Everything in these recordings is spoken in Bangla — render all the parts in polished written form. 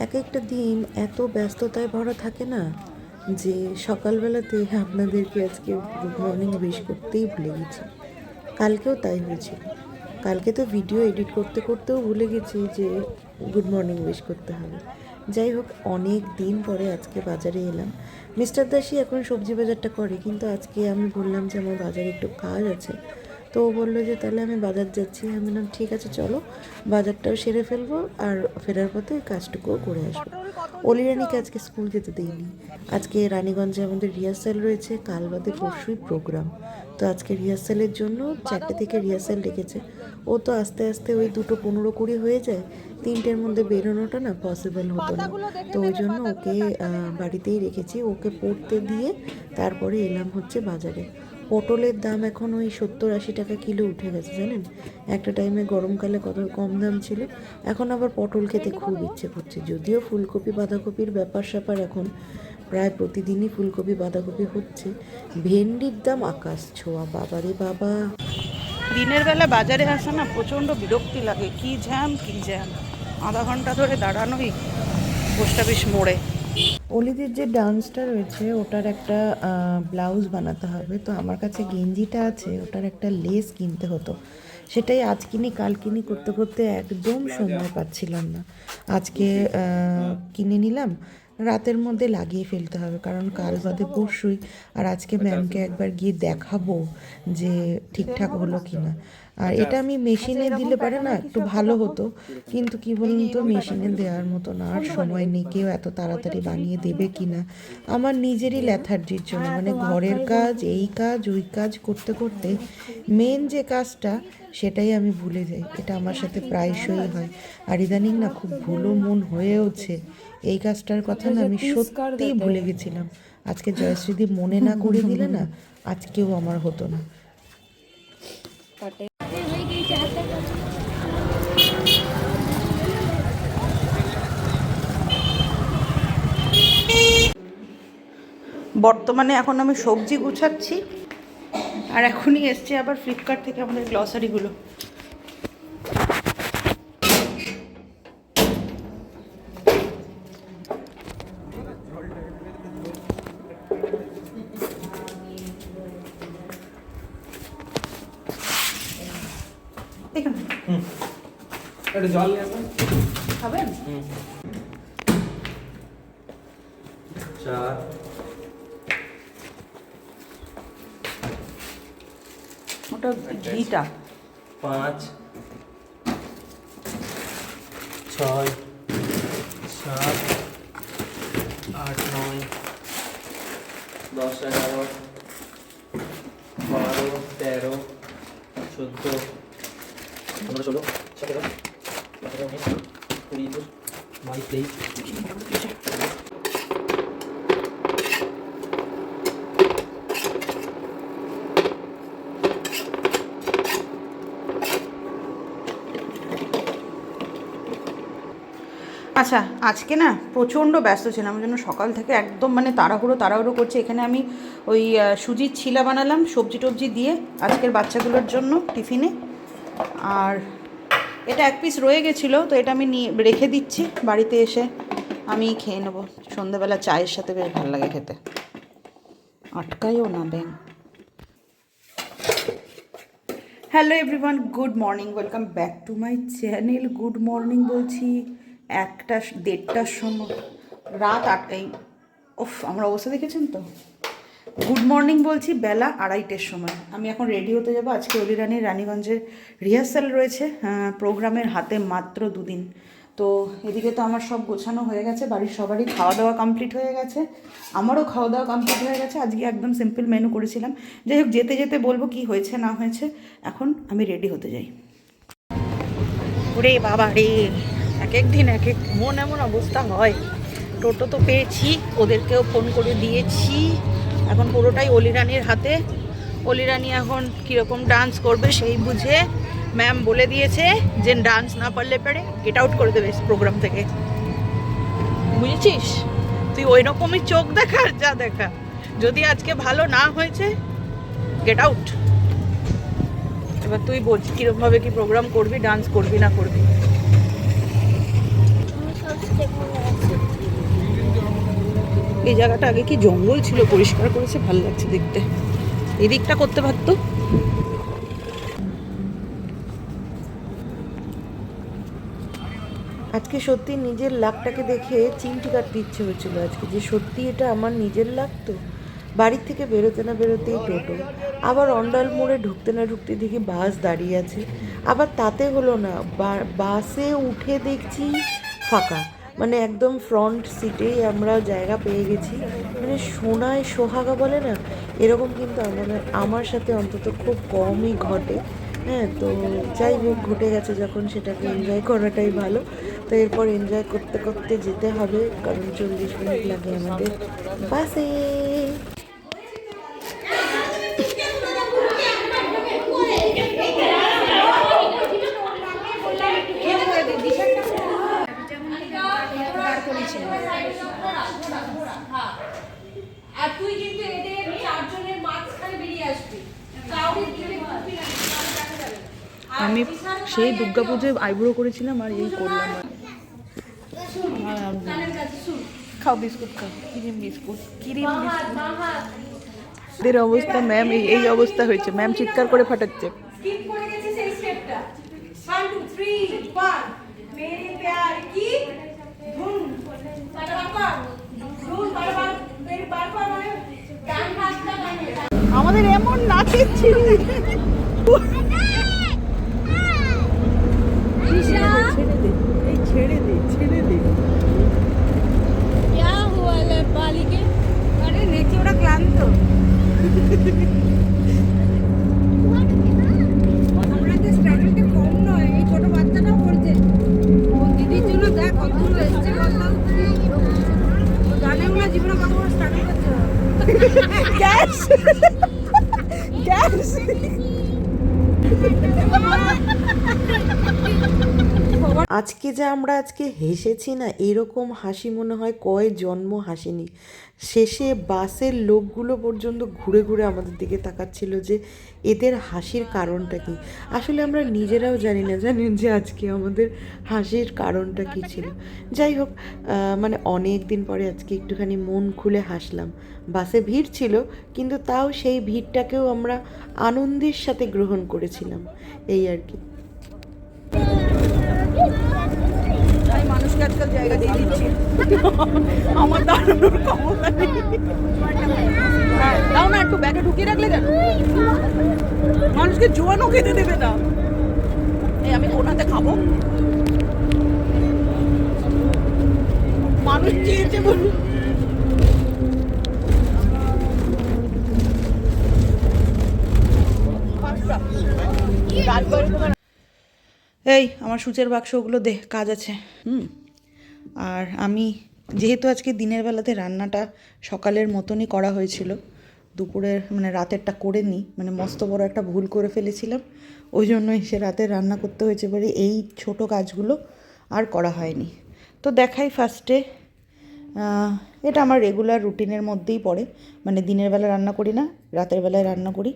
এক একটা দিন এত ব্যস্ততায় ভরা থাকে না যে সকালবেলাতে আপনাদেরকে আজকে গুড মর্নিং উইশ করতেই ভুলে গেছি। কালকেও তাই হয়েছিল। কালকে তো ভিডিও এডিট করতে করতেও ভুলে গেছি যে গুড মর্নিং উইশ করতে হবে। যাই হোক, অনেক দিন পরে আজকে বাজারে এলাম। মিস্টার দাসী এখন সবজি বাজারটা করে, কিন্তু আজকে আমি বললাম যে আমার বাজারে একটু কাজ আছে। তো ও বললো যে তাহলে আমি বাজার যাচ্ছি। আমি বললাম ঠিক আছে চলো, বাজারটাও সেরে ফেলবো আর ফেরার পথে ওই কাজটুকুও করে আসবো। অলিরানিকে আজকে স্কুল যেতে দিইনি। আজকে রানীগঞ্জে আমাদের রিহার্সাল রয়েছে, কাল বাদে পরশুই প্রোগ্রাম। তো আজকে রিহার্সালের জন্য 4টে থেকে রিহার্সাল ডেকেছে। ও তো আস্তে আস্তে ওই 2:15-20 হয়ে যায়, 3টের মধ্যে বেরোনোটা না পসিবল হতো না। তো ওই জন্য ওকে বাড়িতেই রেখেছি, ওকে পড়তে দিয়ে তারপরে এলাম হচ্ছে বাজারে। পটলের দাম এখন ওই 70-80 টাকা কিলো উঠে গেছে জানেন। একটা টাইমে গরমকালে কত কম দাম ছিল, এখন আবার পটল খেতে খুব ইচ্ছে করছে। যদিও ফুলকপি বাঁধাকপির ব্যাপার স্যাপার এখন প্রায় প্রতিদিনই ফুলকপি বাঁধাকপি হচ্ছে। ভেন্ডির দাম আকাশ ছোঁয়া, বাবারে বাবা। দিনের বেলা বাজারে আসা না প্রচণ্ড বিরক্তি লাগে, কি জ্যাম কি জ্যাম, আধা ঘন্টা ধরে দাঁড়ানোই পোস্ট অফিস মোড়ে। অলিদের যে ডান্সটা রয়েছে ওটার একটা ব্লাউজ বানাতে হবে। তো আমার কাছে গেঞ্জিটা আছে, ওটার একটা লেস কিনতে হতো। সেটাই আজ কিনি কাল কিনি করতে করতে একদম সময় পাচ্ছিলাম না। আজকে কিনে নিলাম, রাতের মধ্যে লাগিয়ে ফেলতে হবে, কারণ কাল বাদে পরশুই। আর আজকে ম্যামকে একবার গিয়ে দেখাবো যে ঠিকঠাক হলো কি না। আর এটা আমি মেশিনে দিলে পারে না একটু ভালো হতো, কিন্তু কি বলুন তো, মেশিনে দেওয়ার মতো না আর সময় নেই, কেউ এত তাড়াতাড়ি বানিয়ে দেবে কি না। আমার নিজেরই ল্যাথার্জির জন্য, মানে ঘরের কাজ এই কাজ ওই কাজ করতে করতে মেন যে কাজটা সেটাই আমি ভুলে যাই। এটা আমার সাথে প্রায়শই হয়। আর ইদানিং না খুব ভুলো মন হয়েওছে। এই কাজটার কথা না আমি সত্যিই ভুলে গেছিলাম। আজকে জয়শ্রীদি মনে না করে দিলে না আজকেও আমার হতো না। বর্তমানে এখন আমি সবজি গুছাচ্ছি, আর এখনই এসছে আবার ফ্লিপকার্ট থেকে আমাদের গ্লসারিগুলো। জল নিয়ে আসবেন, খাবেন? চার, ওটা ঘিটা। 5, 6, 7, 8, 9, 10, 11, 12, 13, 14, 15, 16, 17, 18, 19, 20, 22, 23। আচ্ছা, আজকে না প্রচণ্ড ব্যস্ত ছিলাম, ওই জন্য সকাল থেকে একদম মানে তাড়াহুড়ো করছি। এখানে আমি ওই সুজির ছিলা বানালাম সবজি টবজি দিয়ে আজকের বাচ্চাগুলোর জন্য টিফিনে। আর এটা 1 পিস রয়ে গেছিলো, তো এটা আমি নিয়ে রেখে দিচ্ছি, বাড়িতে এসে আমি খেয়ে নেবো। সন্ধ্যাবেলা চায়ের সাথে বেশ ভালো লাগে খেতে, আটকায়ও না ব্যাং। Hello everyone, good morning, welcome back to my channel. Good morning বলছি 1টা-1:30টার সময়, রাত 8টায়। আমার অবস্থা দেখেছেন তো। গুড মর্নিং বলছি বেলা 2:30টার সময়। আমি এখন রেডি হতে যাবো। আজকে অলিরানির রানীগঞ্জের রিহার্সাল রয়েছে, প্রোগ্রামের হাতে মাত্র 2 দিন। তো এদিকে তো আমার সব গোছানো হয়ে গেছে, বাড়ির সবারই খাওয়া দাওয়া কমপ্লিট হয়ে গেছে, আমারও খাওয়া দাওয়া কমপ্লিট হয়ে গেছে। আজকে একদম সিম্পল মেনু করেছিলাম। যাই হোক, যেতে যেতে বলবো কি হয়েছে না হয়েছে। এখন আমি রেডি হতে যাই। ওরে বাবা রে, এক এক দিন এক এক এমন অবস্থা হয়। টোটো তো পেয়েছি, ওদেরকেও ফোন করে দিয়েছি, এখন পুরোটাই অলিরানির হাতে। অলিরানি এখন কীরকম ডান্স করবে সেই বুঝে ম্যাম বলে দিয়েছে যে ডান্স না পারলে পারে গেট আউট করে দেবে প্রোগ্রাম থেকে, বুঝেছিস? তুই ওই রকমই চোখ দেখার যা দেখা, যদি আজকে ভালো না হয়েছে গেট আউট। এবার তুই বলছিস কীরকমভাবে কি প্রোগ্রাম করবি, ডান্স করবি না করবি। এই জায়গাটা আগে কি জঙ্গল ছিল, পরিষ্কার করেছে, ভালো লাগছে দেখতে। এদিকটা করতে পারতো। আজকে সত্যি নিজের লাকটাকে দেখে চিমটি কাটতে ইচ্ছে হয়েছিল আজকে, যে সত্যি এটা আমার নিজের লাক তো। বাড়ির থেকে বেরোতে না বেরোতেই টোটো, আবার অন্ডাল মোড়ে ঢুকতে না ঢুকতে দেখি বাস দাঁড়িয়ে আছে, আবার তাতে হলো না, বাসে উঠে দেখছি ফাঁকা, মানে একদম ফ্রন্ট সিটেই আমরা জায়গা পেয়ে গেছি। মানে সোনায় সোহাগা বলে না, এরকম কিন্তু আমার সাথে অন্তত খুব কমই ঘটে। হ্যাঁ, তো যাই হোক, ঘটে গেছে যখন সেটাকে এনজয় করাটাই ভালো। তো এরপর এনজয় করতে করতে যেতে হবে, কারণ 40 মিনিট লাগে আমাদের বাসে। আর তুই কিন্তু এদের চারজনের মাঝখানে বেরিয়ে আসবি, কাউকে দিকে ঢুকবি না, কারণ দেখা যাবে। আমি সেই দুর্গাপুজোয় আইব্রো করেছিলাম আর এই করলাম। খাও বিস্কুট, খাও ক্রিম বিস্কুট, ক্রিম বিস্কুট। এদের অবস্থা, ম্যাম এই অবস্থা হয়েছে, ম্যাম চিৎকার করে ফাটাচ্ছে। স্কিপ করে গেছে সেই স্টেপটা। 1 2 3 1 মেরে প্যার কি ধুন বারবার ধুন বারবার মেরে বারবার, মানে ডান হাতটা ডানে। আমাদের এমন নাচের ছিল। ছেড়ে দে। क्या हुआ ले बाली के? अरे नेचे ওরা ক্লান্ত। আমাদের স্ট্রাগলটা কম নয়, এই ছোট বাচ্চাটাও করছে। ও দিদির জন্য দেখ কত দূর এসেছে বলতো। ও জানেও না জীবনে কত বড় স্ট্রাগল করছে। গ্যাস। আজকে যে আমরা আজকে হেসেছি না, এরকম হাসি মনে হয় কয় জন্ম হাসিনি। শেষে বাসের লোকগুলো পর্যন্ত ঘুরে ঘুরে আমাদের দিকে তাকাচ্ছিল যে এদের হাসির কারণটা কি। আসলে আমরা নিজেরাও জানি না, জানেন যে আজকে আমাদের হাসির কারণটা কি ছিল। যাই হোক, মানে অনেক দিন পরে আজকে একটুখানি মন খুলে হাসলাম। বাসে ভিড় ছিল, কিন্তু তাও সেই ভিড়টাকেও আমরা আনন্দের সাথে গ্রহণ করেছিলাম, এই আর কি। আমি মানুষকে আজকাল জায়গা দিয়ে দিচ্ছি, আমার দাঁড়ানোর ক্ষমতা নেই। হ্যাঁ, দাও না, একটু ব্যাগে ঢুকিয়ে রাখলে কেন? মানুষকে জোয়ানও খেতে দেবে না। এই আমি কোন হাতে খাবো? মানুষ চেয়েছে বলুন। এই আমার সূচের বাক্স, ওগুলো দে, কাজ আছে। আর আমি যেহেতু আজকে দিনের বেলাতে রান্নাটা সকালের মতনই করা হয়েছিল, দুপুরের মানে রাতেরটা করে নিই, মানে মস্ত বড় একটা ভুল করে ফেলেছিলাম, ওই জন্যই সে রাতে রান্না করতে হয়েছে বলে এই ছোট কাজগুলো আর করা হয়নি। তো দেখাই ফার্স্টে, এটা আমার রেগুলার রুটিনের মধ্যেই পড়ে, মানে দিনের বেলা রান্না করি না, রাতের বেলায় রান্না করি,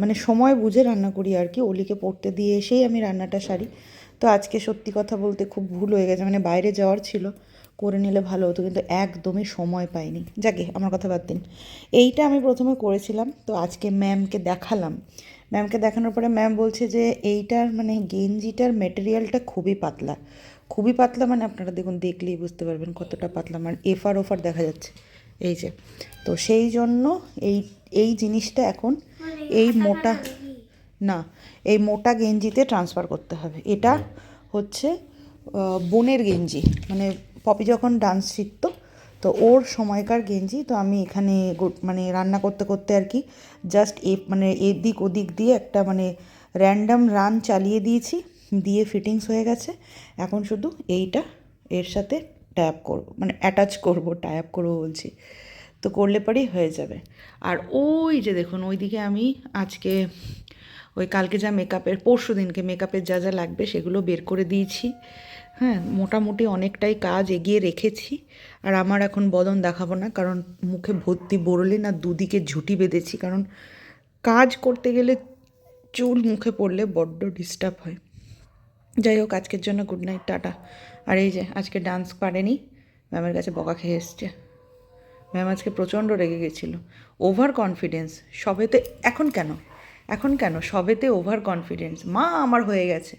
মানে সময় বুঝে রান্না করি আর কি। অলিকে পড়তে দিয়ে এসেই আমি রান্নাটা সারি। তো আজকে সত্যি কথা বলতে খুব ভুল হয়ে গেছে, মানে বাইরে যাওয়ার ছিল, করে নিলে ভালো হতো, কিন্তু একদমই সময় পাইনি। যাকে আমার কথা বাদ দিন, এইটা আমি প্রথমে করেছিলাম, তো আজকে ম্যামকে দেখালাম। ম্যামকে দেখানোর পরে ম্যাম বলছে যে এইটার মানে গেঞ্জিটার মেটেরিয়ালটা খুবই পাতলা, খুবই পাতলা, মানে আপনারা দেখুন, দেখলেই বুঝতে পারবেন কতটা পাতলা, মানে এফার ওফার দেখা যাচ্ছে, এই যে। তো সেই জন্য এই জিনিসটা এখন এই মোটা না, এই মোটা গেঞ্জিতে ট্রান্সফার করতে হবে। এটা হচ্ছে বোনের গেঞ্জি, মানে পপি যখন ডান্স শিখতো তো ওর সময়কার গেঞ্জি। তো আমি এখানে মানে রান্না করতে করতে আর কি জাস্ট মানে এদিক ওদিক দিয়ে একটা মানে র্যান্ডাম রান চালিয়ে দিয়েছি, দিয়ে ফিটিংস হয়ে গেছে। এখন শুধু এইটা এর সাথে ট্যাপ করবো, মানে অ্যাটাচ করবো, ট্যাপ করবো বলছি, তো করলে পরেই হয়ে যাবে। আর ওই যে দেখুন, ওইদিকে আমি আজকে ওই কালকে যা পরশু দিনকে মেকআপের যা যা লাগবে সেগুলো বের করে দিয়েছি। হ্যাঁ, মোটামুটি অনেকটাই কাজ এগিয়ে রেখেছি। আর আমার এখন বদন দেখাবো না, কারণ মুখে ভর্তি বোরলিন আর দুদিকে ঝুঁটি বেঁধেছি, কারণ কাজ করতে গেলে চুল মুখে পড়লে বড্ড ডিস্টার্ব হয়। যাই হোক, আজকের জন্য গুড নাইট, টাটা। আর এই যে আজকে ডান্স পারেনি, ম্যামের কাছে বকা খেয়ে এসছে, ম্যাম আজকে প্রচণ্ড রেগে গেছিল। ওভার কনফিডেন্স সবেতে। এখন কেন সবেতে ওভার কনফিডেন্স? মা আমার হয়ে গেছে।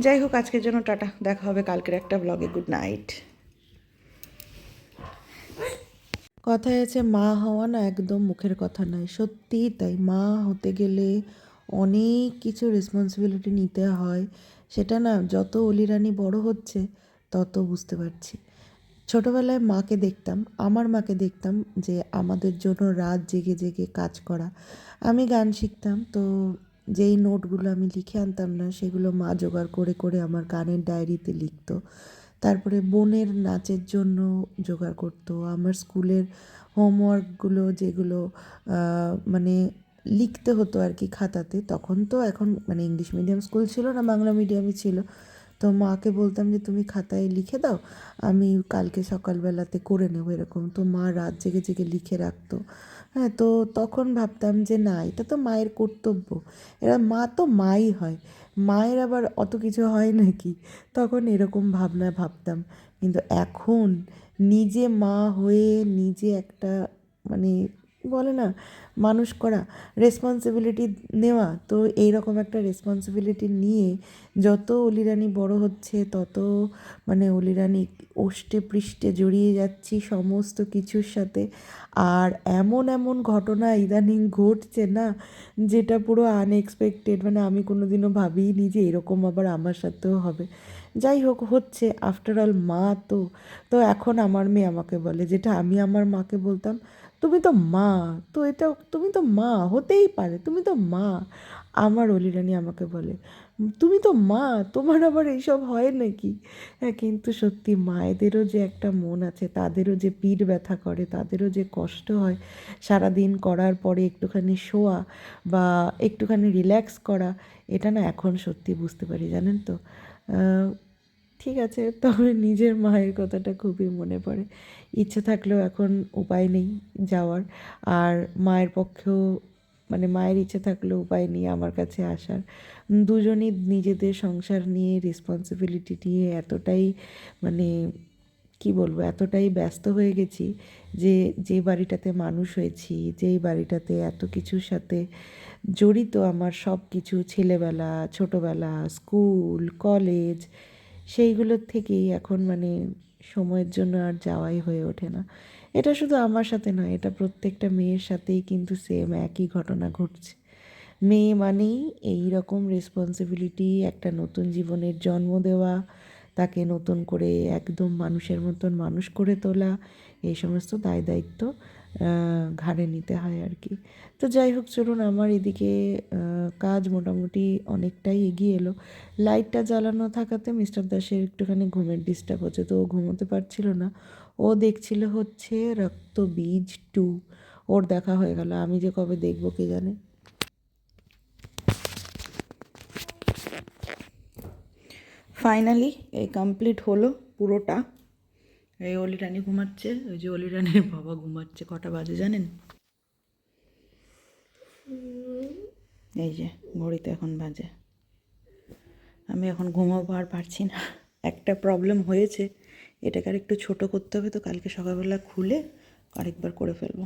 যাই হোক, আজকের জন্য টাটা, দেখা হবে কালকের একটা ব্লগে। Good night. কথায় আছে মা হওয়া না একদম মুখের কথা নয়, সত্যিই তাই। মা হতে গেলে অনেক কিছু রেসপন্সিবিলিটি নিতে হয়। সেটা না যত অলিরানি বড় হচ্ছে তত বুঝতে পারছি। ছোটোবেলায় মাকে দেখতাম, আমার মাকে দেখতাম যে আমাদের জন্য রাত জেগে জেগে কাজ করা। আমি গান শিখতাম, তো যেই নোটগুলো আমি লিখে আনতাম না সেগুলো মা জোগাড় করে করে আমার গানের ডায়েরিতে লিখতো। তারপরে বোনের নাচের জন্য জোগাড় করতো। আমার স্কুলের হোমওয়ার্কগুলো যেগুলো মানে লিখতে হতো আর কি খাতাতে, তখন তো এখন মানে ইংলিশ মিডিয়াম স্কুল ছিল না, বাংলা মিডিয়ামই ছিল। তো মাকে বলতাম যে তুমি খাতায় লিখে দাও, আমি কালকে সকালবেলাতে করে নেবো এরকম। তো মা রাত জেগে জেগে লিখে রাখতো। হ্যাঁ, তো তখন ভাবতাম যে না, এটা তো মায়ের কর্তব্য, এরা মা তো মাই হয়, মায়ের আবার অত কিছু হয় নাকি, তখন এরকম ভাবনা ভাবতাম। কিন্তু এখন নিজে মা হয়ে নিজে একটা মানে বলে না মানুষ করা, রেসপন্সিবিলিটি নেওয়া, তো এইরকম একটা রেসপন্সিবিলিটি নিয়ে যত অলিরানি বড় হচ্ছে তত মানে অলিরানি ওষ্ঠে পৃষ্ঠে জড়িয়ে যাচ্ছি সমস্ত কিছুর সাথে। আর এমন এমন ঘটনা ইদানিং ঘটছে না, যেটা পুরো আনএক্সপেক্টেড, মানে আমি কোনো দিনও ভাবিনি যে এরকম আবার আমার সাথেও হবে। যাই হোক, হচ্ছে আফটার অল মা তো। তো এখন আমার মেয়ে আমাকে বলে, যেটা আমি আমার মাকে বলতাম, তুমি তো মা, তো এটা তুমি তো মা হতেই পারে, তুমি তো মা। আমার অলিরানি আমাকে বলে তুমি তো মা, তোমার আবার এইসব হয় নাকি? হ্যাঁ, কিন্তু সত্যি মায়েদেরও যে একটা মন আছে, তাদেরও যে পিঠ ব্যথা করে, তাদেরও যে কষ্ট হয় সারাদিন করার পরে একটুখানি শোয়া বা একটুখানি রিল্যাক্স করা, এটা না এখন সত্যি বুঝতে পারি, জানেন তো। ঠিক আছে, তবে নিজের মায়ের কথাটা খুবই মনে পড়ে। ইচ্ছে থাকলেও এখন উপায় নেই যাওয়ার। আর মায়ের পক্ষেও মানে মায়ের ইচ্ছে থাকলেও উপায় নেই আমার কাছে আসার। দুজনই নিজেদের সংসার নিয়ে রেসপন্সিবিলিটি নিয়ে এতটাই মানে কী বলবো, এতটাই ব্যস্ত হয়ে গেছি যে যে বাড়িটাতে মানুষ হয়েছি, যেই বাড়িটাতে এত কিছুর সাথে জড়িত আমার সব কিছু, ছেলেবেলা, ছোটোবেলা, স্কুল, কলেজ, সেইগুলোর থেকেই এখন মানে সময়ের জন্য আর যাওয়াই হয়ে ওঠে না। এটা শুধু আমার সাথে নয়, এটা প্রত্যেকটা মেয়ের সাথেই কিন্তু সেম একই ঘটনা ঘটছে। মেয়ে মানেই এই রকম রেসপন্সিবিলিটি, একটা নতুন জীবনের জন্ম দেওয়া, তাকে নতুন করে একদম মানুষের মতন মানুষ করে তোলা, এই সমস্ত দায় দায়িত্ব ঘাড়ে নিতে হয় আর কি। তো যাই হোক, চলুন, আমার এদিকে কাজ মোটামুটি অনেকটাই এগিয়ে এলো। লাইটটা জ্বালানো থাকাতে মিস্টার দাসের একটুখানি ঘুমের ডিস্টার্ব হচ্ছে, তো ও ঘুমোতে পারছিল না। ও দেখছিল হচ্ছে রক্তবীজ 2, ওর দেখা হয়ে গেল, আমি যে কবে দেখবো কে জানে। ফাইনালি এই কমপ্লিট হলো পুরোটা। এই অলি রানী ঘুমাচ্ছে, ওই যে অলি রানীর বাবা ঘুমাচ্ছে। কটা বাজে জানেন? এই যে ঘড়িতে এখন বাজে। আমি এখন ঘুমাবো আর পারছি না। একটা প্রবলেম হয়েছে, এটাকে আর একটু ছোটো করতে হবে, তো কালকে সকালবেলা খুলে আরেকবার করে ফেলবো।